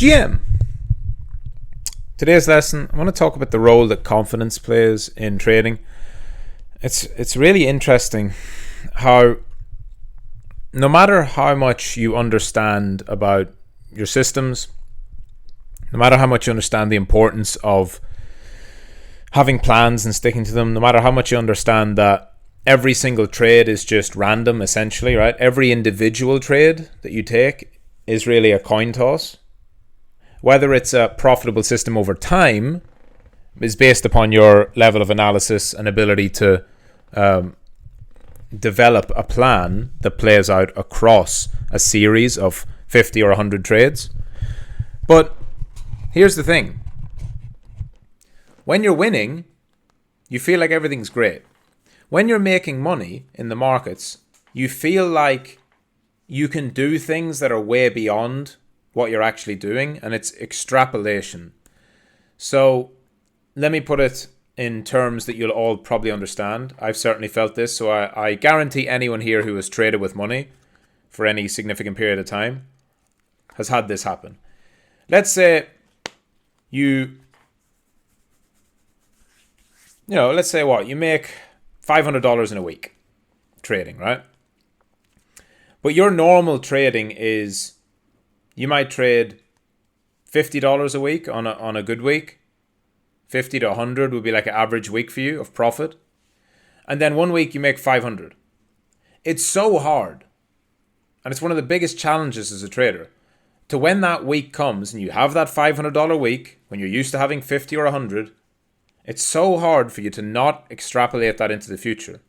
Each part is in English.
GM. Today's lesson, I want to talk about the role that confidence plays in trading. It's really interesting how no matter how much you understand about your systems, no matter how much you understand the importance of having plans and sticking to them, no matter how much you understand that every single trade is just random, essentially, right? Every individual trade that you take is really a coin toss. Whether it's a profitable system over time is based upon your level of analysis and ability to develop a plan that plays out across a series of 50 or 100 trades. But here's the thing. When you're winning, you feel like everything's great. When you're making money in the markets, you feel like you can do things that are way beyond what you're actually doing, and it's extrapolation. So let me put it in terms that you'll all probably understand. I've certainly felt this, so I guarantee anyone here who has traded with money for any significant period of time has had this happen. Let's say you make $500 in a week trading, right? But your normal trading is, you might trade $50 a week on a good week. 50 to 100 would be like an average week for you of profit. And then one week you make 500. It's so hard. And it's one of the biggest challenges as a trader. To when that week comes and you have that $500 week, when you're used to having 50 or 100, it's so hard for you to not extrapolate that into the future.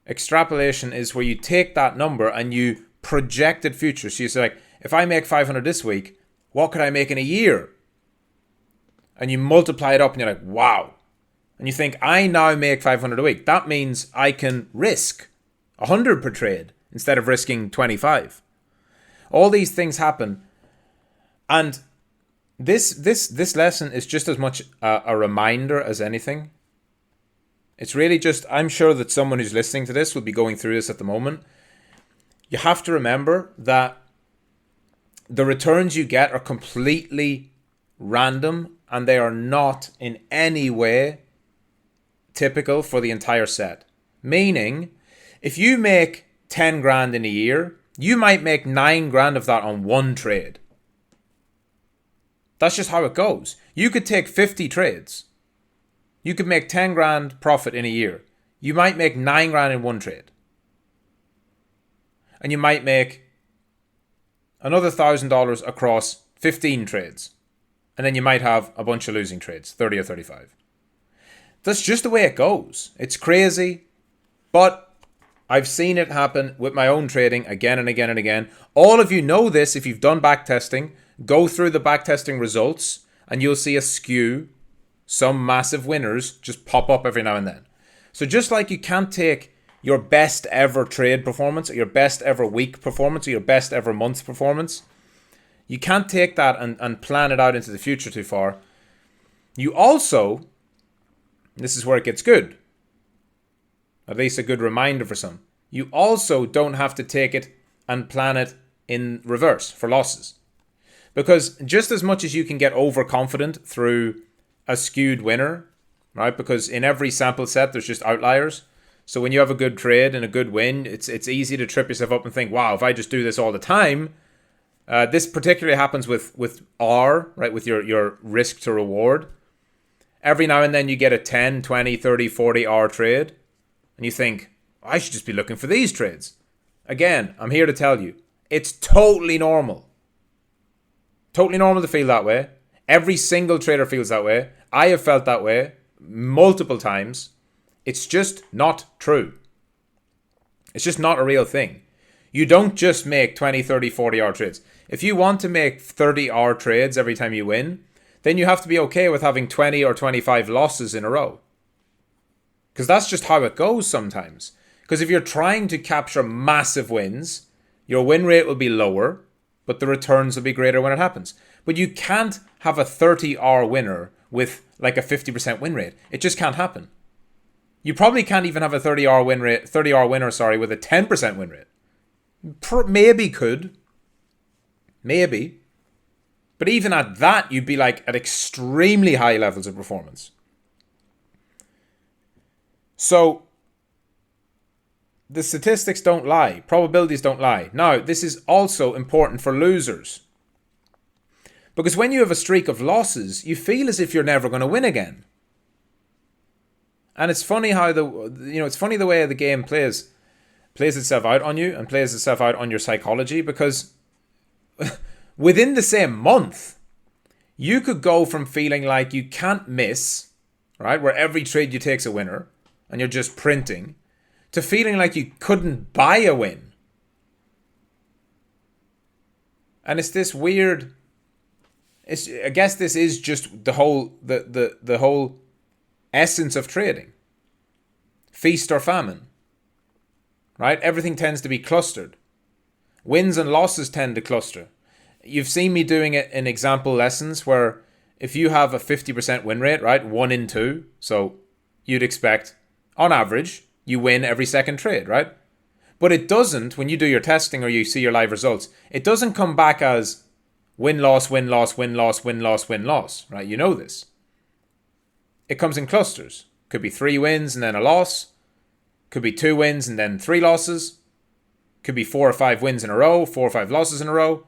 Extrapolation is where you take that number and you project it future. So you say, like, if I make 500 this week, what could I make in a year? And you multiply it up and you're like, wow. And you think, I now make 500 a week. That means I can risk 100 per trade instead of risking 25. All these things happen. And this lesson is just as much a reminder as anything. It's really just, I'm sure that someone who's listening to this will be going through this at the moment. You have to remember that the returns you get are completely random and they are not in any way typical for the entire set. Meaning, if you make 10 grand in a year, you might make 9 grand of that on one trade. That's just how it goes. You could take 50 trades. You could make 10 grand profit in a year. You might make 9 grand in one trade. And you might make another $1,000 across 15 trades. And then you might have a bunch of losing trades, 30 or 35. That's just the way it goes. It's crazy, but I've seen it happen with my own trading again and again and again. All of you know this if you've done backtesting. Go through the backtesting results and you'll see a skew. Some massive winners just pop up every now and then. So just like you can't take your best ever trade performance or your best ever week performance or your best ever month performance, you can't take that and plan it out into the future too far. You also, this is where it gets good, at least a good reminder for some, you also don't have to take it and plan it in reverse for losses. Because just as much as you can get overconfident through a skewed winner, right? Because in every sample set, there's just outliers. So when you have a good trade and a good win, it's easy to trip yourself up and think, wow, if I just do this all the time. This particularly happens with R, right? With your risk to reward. Every now and then you get a 10, 20, 30, 40 R trade. And you think, I should just be looking for these trades. Again, I'm here to tell you, it's totally normal. Totally normal to feel that way. Every single trader feels that way. I have felt that way multiple times. It's just not true. It's just not a real thing. You don't just make 20, 30, 40 hour trades. If you want to make 30 hour trades every time you win, then you have to be okay with having 20 or 25 losses in a row. Because that's just how it goes sometimes. Because if you're trying to capture massive wins, your win rate will be lower, but the returns will be greater when it happens. But you can't have a 30-hour winner with like a 50% win rate. It just can't happen. You probably can't even have a 30-hour winner with a 10% win rate. Maybe could. Maybe. But even at that, you'd be like at extremely high levels of performance. So the statistics don't lie. Probabilities don't lie. Now, this is also important for losers. Because when you have a streak of losses, you feel as if you're never going to win again. And it's funny how it's funny the way the game plays itself out on you and plays itself out on your psychology, because within the same month, you could go from feeling like you can't miss, right, where every trade you take's a winner and you're just printing, to feeling like you couldn't buy a win. And it's this weird, I guess this is just the whole the whole essence of trading. Feast or famine. Right? Everything tends to be clustered. Wins and losses tend to cluster. You've seen me doing it in example lessons where if you have a 50% win rate, right, 1 in 2, so you'd expect, on average, you win every second trade, right? But it doesn't, when you do your testing or you see your live results, it doesn't come back as win-loss, win-loss, win-loss, win-loss, win-loss, right? You know this. It comes in clusters. Could be 3 wins and then a loss. Could be 2 wins and then 3 losses. Could be 4 or 5 wins in a row, 4 or 5 losses in a row.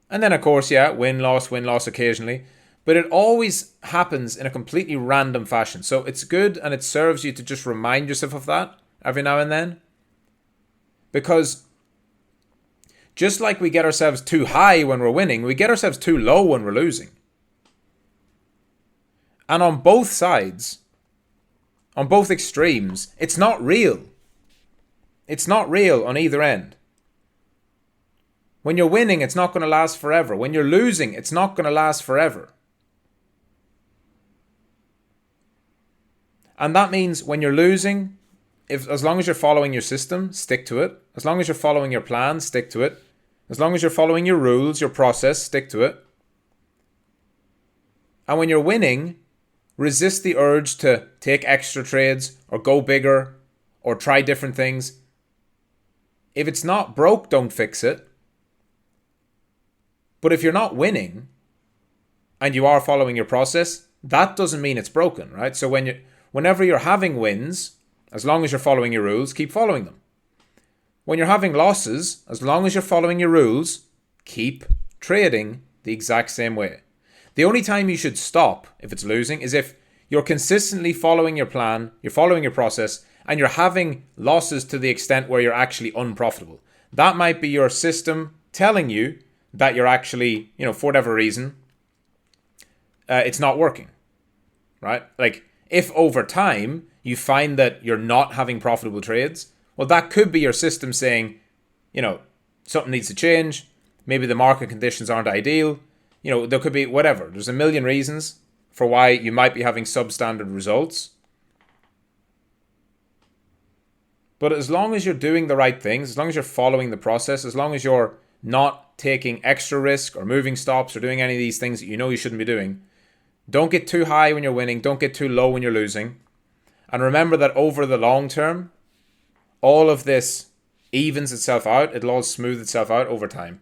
And then, of course, yeah, win-loss occasionally. But it always happens in a completely random fashion. So it's good and it serves you to just remind yourself of that every now and then. Because just like we get ourselves too high when we're winning, we get ourselves too low when we're losing. And on both sides, on both extremes, it's not real. It's not real on either end. When you're winning, it's not going to last forever. When you're losing, it's not going to last forever. And that means when you're losing, as long as you're following your system, stick to it. As long as you're following your plan, stick to it. As long as you're following your rules, your process, stick to it. And when you're winning, resist the urge to take extra trades or go bigger or try different things. If it's not broke, don't fix it. But if you're not winning and you are following your process, that doesn't mean it's broken, right? So whenever you're having wins, as long as you're following your rules, keep following them. When you're having losses, as long as you're following your rules, keep trading the exact same way. The only time you should stop if it's losing is if you're consistently following your plan, you're following your process, and you're having losses to the extent where you're actually unprofitable. That might be your system telling you that you're actually, for whatever reason, it's not working, right? Like, if over time you find that you're not having profitable trades, well, that could be your system saying, something needs to change. Maybe the market conditions aren't ideal. There could be whatever. There's a million reasons for why you might be having substandard results. But as long as you're doing the right things, as long as you're following the process, as long as you're not taking extra risk or moving stops or doing any of these things that you shouldn't be doing, don't get too high when you're winning. Don't get too low when you're losing. And remember that over the long term, all of this evens itself out. It'll all smooth itself out over time.